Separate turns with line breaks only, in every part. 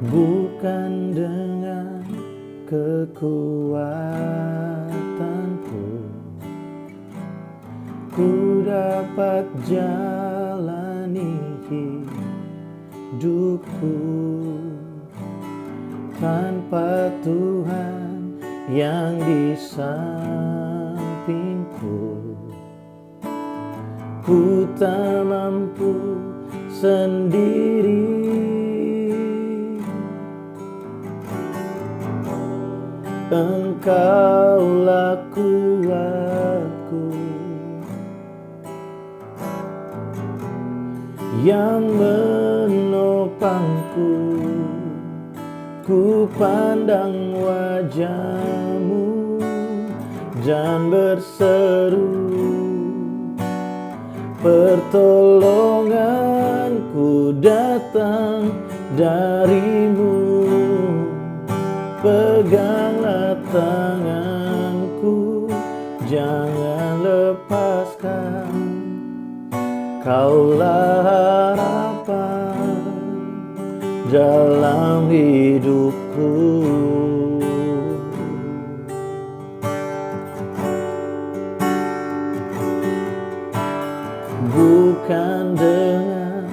Bukan dengan kekuatanku ku dapat jalani hidupku tanpa Tuhan yang di sampingku. Ku tak mampu sendiri. Engkaulah kuatku yang menopangku. Ku pandang wajah-Mu dan berseru, pertolonganku datang dari-Mu. Peganglah tanganku, jangan lepaskan. Kaulah harapan dalam hidupku. Bukan dengan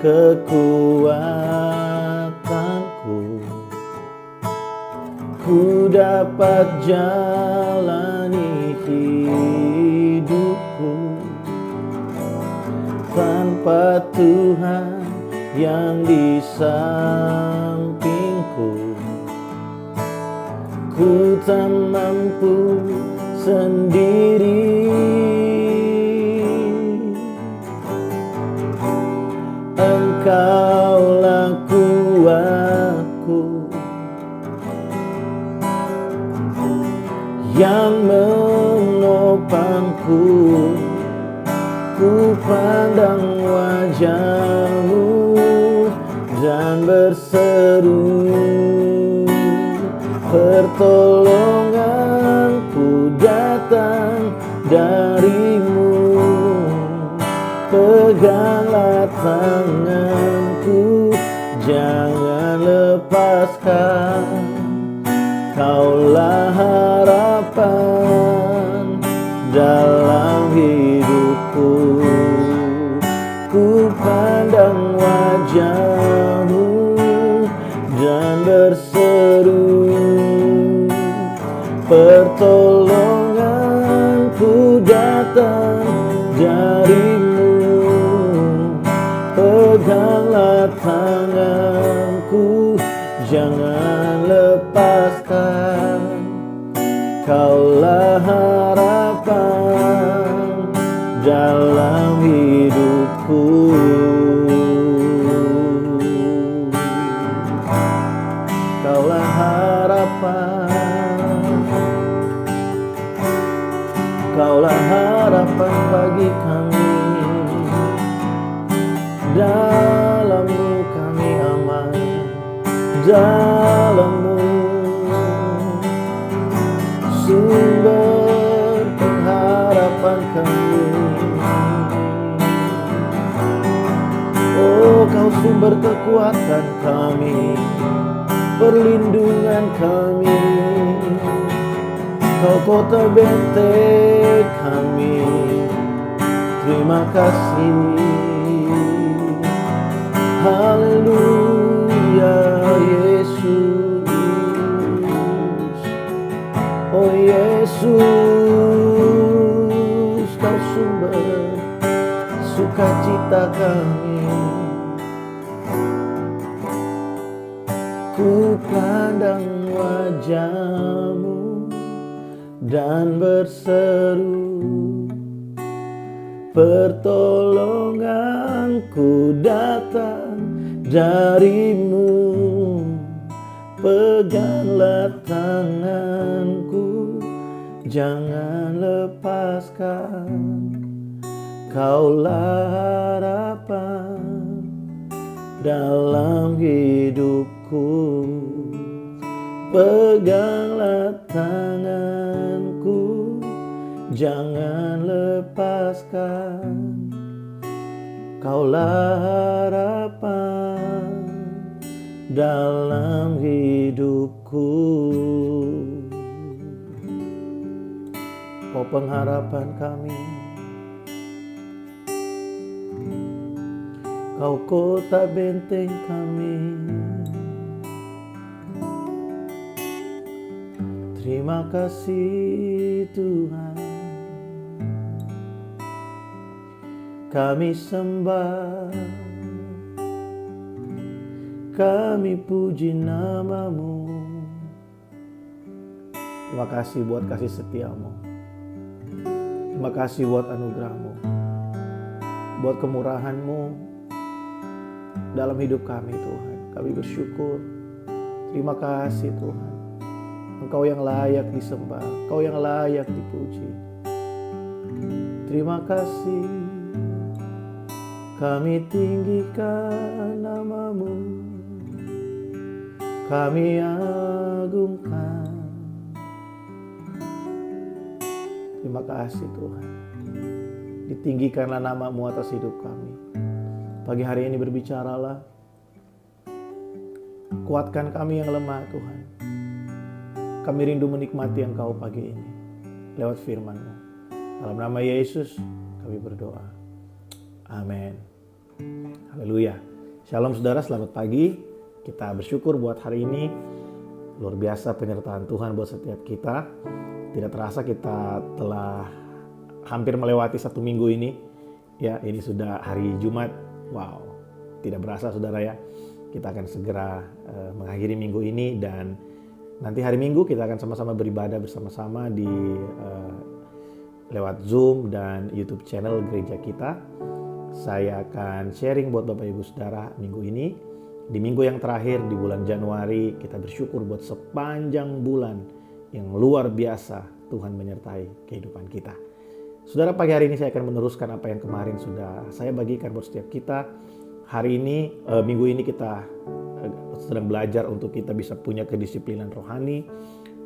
kekuatanku ku dapat jalani hidupku tanpa Tuhan yang di sampingku. Ku tak mampu sendiri. Engkaulah kuatku yang menopangku. Ku pandang wajah-Mu dan berseru, pertolonganku datang dari-Mu. Peganglah tanganku, jangan lepaskan. Kaulah harapan dalam hidupku. Ku pandang wajah-Mu dan berseru, pertolonganku datang dari-Mu. Peganglah tanganku, jangan lepaskan. Kaulah harapan dalam hidupku. Kaulah harapan, Kaulah harapan bagi kami. Dalam-Mu kami aman, dalam-Mu sumber pengharapan kami. Oh, Kau sumber kekuatan kami, perlindungan kami. Kau kota benteng kami. Terima kasih. Haleluya Yesus. Oh Yesus, Kau sumber sukacita kami. Ku pandang wajah-Mu dan berseru, pertolonganku datang dari-Mu. Peganglah tanganku, jangan lepaskan. Kaulah harapan dalam hidupku. Peganglah tanganku, jangan lepaskan. Kaulah harapan dalam hidupku. Kau pengharapan kami, Kau kota benteng kami. Terima kasih Tuhan, kami sembah, kami puji nama-Mu. Terima kasih buat kasih setia-Mu. Terima kasih buat anugerah-Mu, buat kemurahan-Mu dalam hidup kami Tuhan. Kami bersyukur. Terima kasih Tuhan. Engkau yang layak disembah, Engkau yang layak dipuji. Terima kasih. Kami tinggikan nama-Mu, kami agungkan. Terima kasih Tuhan. Ditinggikanlah nama-Mu atas hidup kami. Pagi hari ini berbicaralah. Kuatkan kami yang lemah Tuhan. Kami rindu menikmati Engkau pagi ini lewat firman-Mu. Dalam nama Yesus kami berdoa. Amin. Haleluya. Shalom saudara, selamat pagi. Kita bersyukur buat hari ini. Luar biasa penyertaan Tuhan buat setiap kita. Tidak terasa kita telah hampir melewati 1 minggu ini. Ya, ini sudah hari Jumat. Wow, tidak berasa saudara ya. Kita akan segera mengakhiri minggu ini, dan nanti hari Minggu kita akan sama-sama beribadah bersama-sama di lewat Zoom dan YouTube channel gereja kita. Saya akan sharing buat Bapak Ibu Saudara minggu ini. Di minggu yang terakhir di bulan Januari, kita bersyukur buat sepanjang bulan yang luar biasa Tuhan menyertai kehidupan kita. Saudara, pagi hari ini saya akan meneruskan apa yang kemarin sudah saya bagikan buat setiap kita. Hari ini, minggu ini kita sedang belajar untuk kita bisa punya kedisiplinan rohani,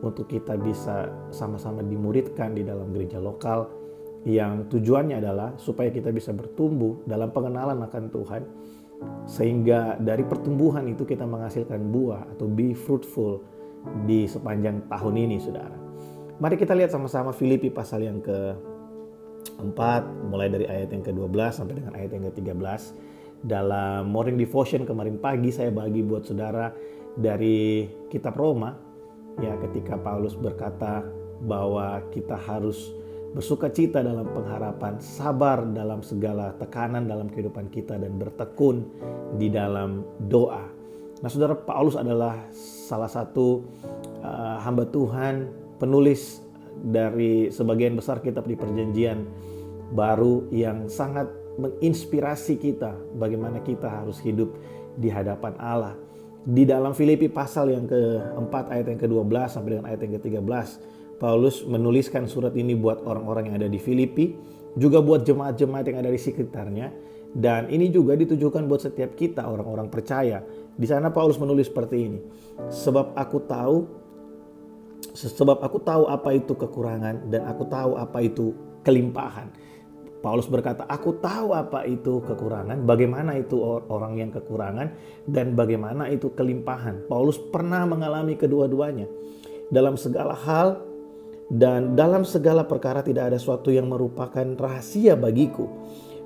untuk kita bisa sama-sama dimuridkan di dalam gereja lokal, yang tujuannya adalah supaya kita bisa bertumbuh dalam pengenalan akan Tuhan, sehingga dari pertumbuhan itu kita menghasilkan buah atau be fruitful di sepanjang tahun ini, saudara. Mari kita lihat sama-sama Filipi pasal yang ke-4, mulai dari ayat yang ke-12 sampai dengan ayat yang ke-13. Dalam morning devotion kemarin pagi saya bagi buat saudara dari kitab Roma, ya, ketika Paulus berkata bahwa kita harus bersuka cita dalam pengharapan, sabar dalam segala tekanan dalam kehidupan kita, dan bertekun di dalam doa. Nah saudara, Paulus adalah salah satu hamba Tuhan, penulis dari sebagian besar kitab di Perjanjian Baru yang sangat menginspirasi kita bagaimana kita harus hidup di hadapan Allah. Di dalam Filipi pasal yang ke-4 ayat yang ke-12 sampai dengan ayat yang ke-13, Paulus menuliskan surat ini buat orang-orang yang ada di Filipi, juga buat jemaat-jemaat yang ada di sekitarnya, dan ini juga ditujukan buat setiap kita orang-orang percaya. Di sana Paulus menulis seperti ini. Sebab aku tahu apa itu kekurangan, dan aku tahu apa itu kelimpahan. Paulus berkata, aku tahu apa itu kekurangan, bagaimana itu orang yang kekurangan, dan bagaimana itu kelimpahan. Paulus pernah mengalami kedua-duanya. Dalam segala hal dan dalam segala perkara tidak ada sesuatu yang merupakan rahasia bagiku,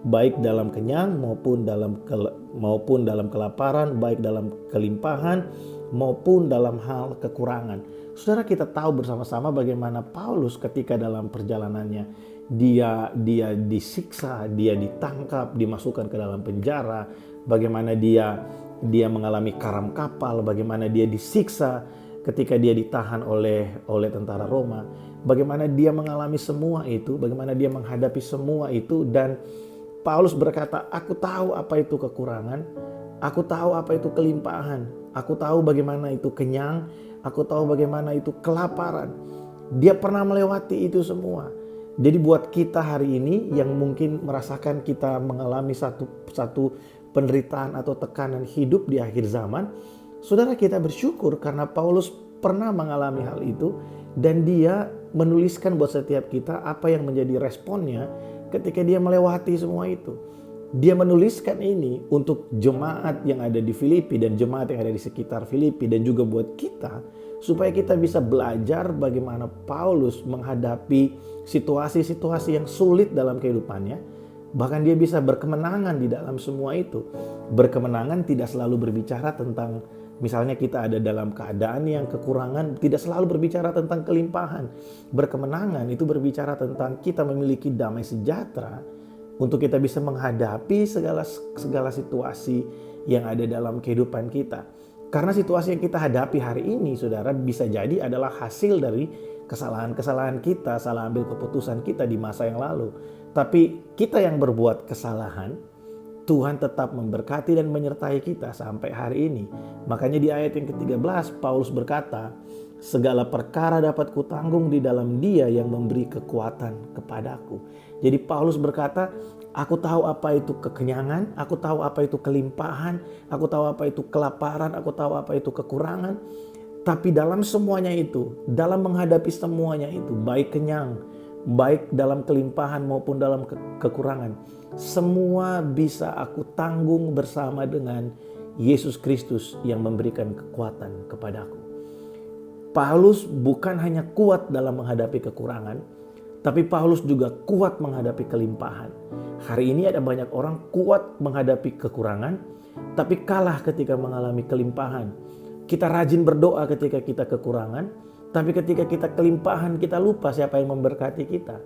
baik dalam kenyang maupun dalam kelaparan, baik dalam kelimpahan maupun dalam hal kekurangan. Saudara, kita tahu bersama-sama bagaimana Paulus ketika dalam perjalanannya dia disiksa, dia ditangkap, dimasukkan ke dalam penjara, bagaimana dia mengalami karam kapal, bagaimana dia disiksa ketika dia ditahan oleh tentara Roma, bagaimana dia mengalami semua itu, bagaimana dia menghadapi semua itu. Dan Paulus berkata, aku tahu apa itu kekurangan, aku tahu apa itu kelimpahan, aku tahu bagaimana itu kenyang, aku tahu bagaimana itu kelaparan. Dia pernah melewati itu semua. Jadi buat kita hari ini yang mungkin merasakan kita mengalami satu penderitaan atau tekanan hidup di akhir zaman, saudara, kita bersyukur karena Paulus pernah mengalami hal itu dan dia menuliskan buat setiap kita apa yang menjadi responnya ketika dia melewati semua itu. Dia menuliskan ini untuk jemaat yang ada di Filipi dan jemaat yang ada di sekitar Filipi dan juga buat kita supaya kita bisa belajar bagaimana Paulus menghadapi situasi-situasi yang sulit dalam kehidupannya. Bahkan dia bisa berkemenangan di dalam semua itu. Berkemenangan tidak selalu berbicara tentang misalnya kita ada dalam keadaan yang kekurangan, tidak selalu berbicara tentang kelimpahan. Berkemenangan itu berbicara tentang kita memiliki damai sejahtera untuk kita bisa menghadapi segala situasi yang ada dalam kehidupan kita. Karena situasi yang kita hadapi hari ini, saudara, bisa jadi adalah hasil dari kesalahan-kesalahan kita, salah ambil keputusan kita di masa yang lalu. Tapi kita yang berbuat kesalahan, Tuhan tetap memberkati dan menyertai kita sampai hari ini. Makanya di ayat yang ke-13, Paulus berkata, segala perkara dapat kutanggung di dalam Dia yang memberi kekuatan kepadaku. Jadi Paulus berkata, aku tahu apa itu kekenyangan, aku tahu apa itu kelimpahan, aku tahu apa itu kelaparan, aku tahu apa itu kekurangan. Tapi dalam semuanya itu, dalam menghadapi semuanya itu, baik kenyang, baik dalam kelimpahan maupun dalam kekurangan, semua bisa aku tanggung bersama dengan Yesus Kristus yang memberikan kekuatan kepadaku. Paulus bukan hanya kuat dalam menghadapi kekurangan, tapi Paulus juga kuat menghadapi kelimpahan. Hari ini ada banyak orang kuat menghadapi kekurangan, tapi kalah ketika mengalami kelimpahan. Kita rajin berdoa ketika kita kekurangan, tapi ketika kita kelimpahan kita lupa siapa yang memberkati kita.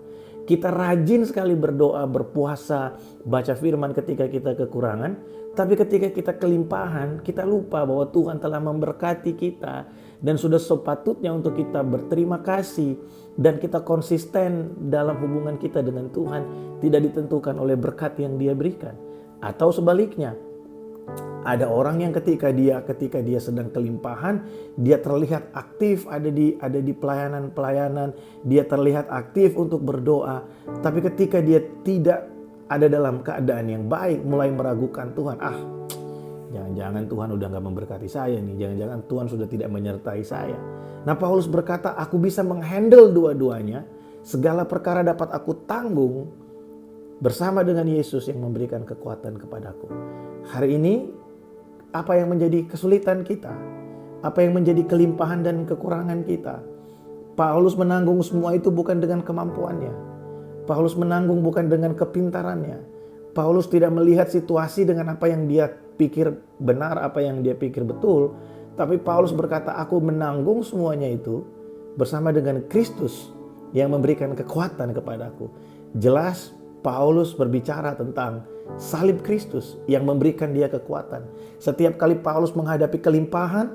Kita rajin sekali berdoa, berpuasa, baca firman ketika kita kekurangan, tapi ketika kita kelimpahan kita lupa bahwa Tuhan telah memberkati kita. Dan sudah sepatutnya untuk kita berterima kasih dan kita konsisten dalam hubungan kita dengan Tuhan, tidak ditentukan oleh berkat yang Dia berikan. Atau sebaliknya, ada orang yang ketika dia sedang kelimpahan, dia terlihat aktif ada di pelayanan-pelayanan, dia terlihat aktif untuk berdoa, tapi ketika dia tidak ada dalam keadaan yang baik, mulai meragukan Tuhan, jangan-jangan Tuhan udah gak memberkati saya nih, jangan-jangan Tuhan sudah tidak menyertai saya. Nah, Paulus berkata, aku bisa menghandle dua-duanya, segala perkara dapat aku tanggung bersama dengan Yesus yang memberikan kekuatan kepadaku. Hari ini, apa yang menjadi kesulitan kita? Apa yang menjadi kelimpahan dan kekurangan kita? Paulus menanggung semua itu bukan dengan kemampuannya. Paulus menanggung bukan dengan kepintarannya. Paulus tidak melihat situasi dengan apa yang dia pikir benar, apa yang dia pikir betul. Tapi Paulus berkata, aku menanggung semuanya itu bersama dengan Kristus yang memberikan kekuatan kepadaku. Jelas Paulus berbicara tentang salib Kristus yang memberikan dia kekuatan. Setiap kali Paulus menghadapi kelimpahan,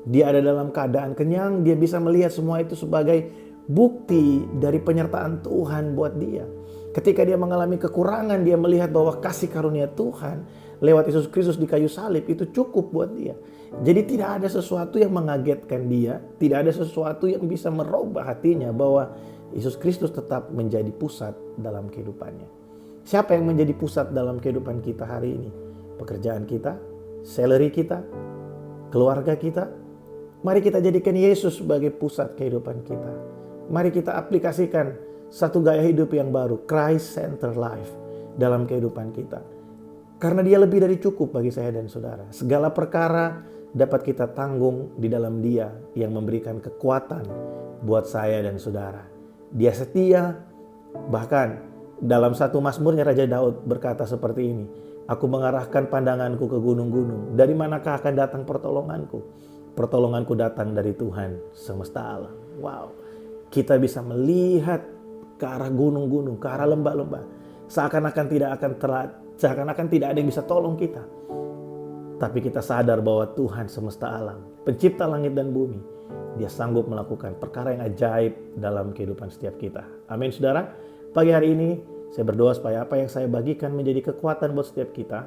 dia ada dalam keadaan kenyang, dia bisa melihat semua itu sebagai bukti dari penyertaan Tuhan buat dia. Ketika dia mengalami kekurangan, dia melihat bahwa kasih karunia Tuhan lewat Yesus Kristus di kayu salib itu cukup buat dia. Jadi tidak ada sesuatu yang mengagetkan dia, tidak ada sesuatu yang bisa merubah hatinya bahwa Yesus Kristus tetap menjadi pusat dalam kehidupannya. Siapa yang menjadi pusat dalam kehidupan kita hari ini? Pekerjaan kita, salary kita, keluarga kita. Mari kita jadikan Yesus sebagai pusat kehidupan kita. Mari kita aplikasikan satu gaya hidup yang baru, Christ-centered life, dalam kehidupan kita. Karena Dia lebih dari cukup bagi saya dan saudara. Segala perkara dapat kita tanggung di dalam Dia yang memberikan kekuatan buat saya dan saudara. Dia setia, bahkan dalam satu Mazmurnya Raja Daud berkata seperti ini, aku mengarahkan pandanganku ke gunung-gunung, dari manakah akan datang pertolonganku? Pertolonganku datang dari Tuhan semesta alam. Wow, kita bisa melihat ke arah gunung-gunung, ke arah lembah-lembah, seakan-akan tidak ada yang bisa tolong kita. Tapi kita sadar bahwa Tuhan semesta alam, pencipta langit dan bumi, Dia sanggup melakukan perkara yang ajaib dalam kehidupan setiap kita. Amin, saudara. Pagi hari ini saya berdoa supaya apa yang saya bagikan menjadi kekuatan buat setiap kita.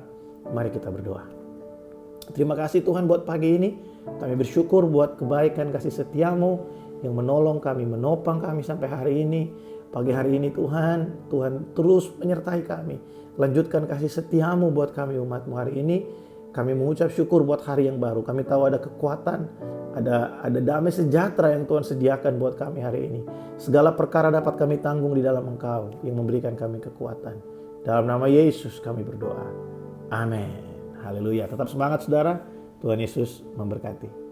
Mari kita berdoa. Terima kasih Tuhan buat pagi ini. Kami bersyukur buat kebaikan kasih setiamu yang menolong kami, menopang kami sampai hari ini. Pagi hari ini Tuhan, Tuhan terus menyertai kami. Lanjutkan kasih setiamu buat kami umat-Mu hari ini. Kami mengucap syukur buat hari yang baru. Kami tahu ada kekuatan, ada damai sejahtera yang Tuhan sediakan buat kami hari ini. Segala perkara dapat kami tanggung di dalam Engkau yang memberikan kami kekuatan. Dalam nama Yesus kami berdoa. Amin. Haleluya. Tetap semangat saudara. Tuhan Yesus memberkati.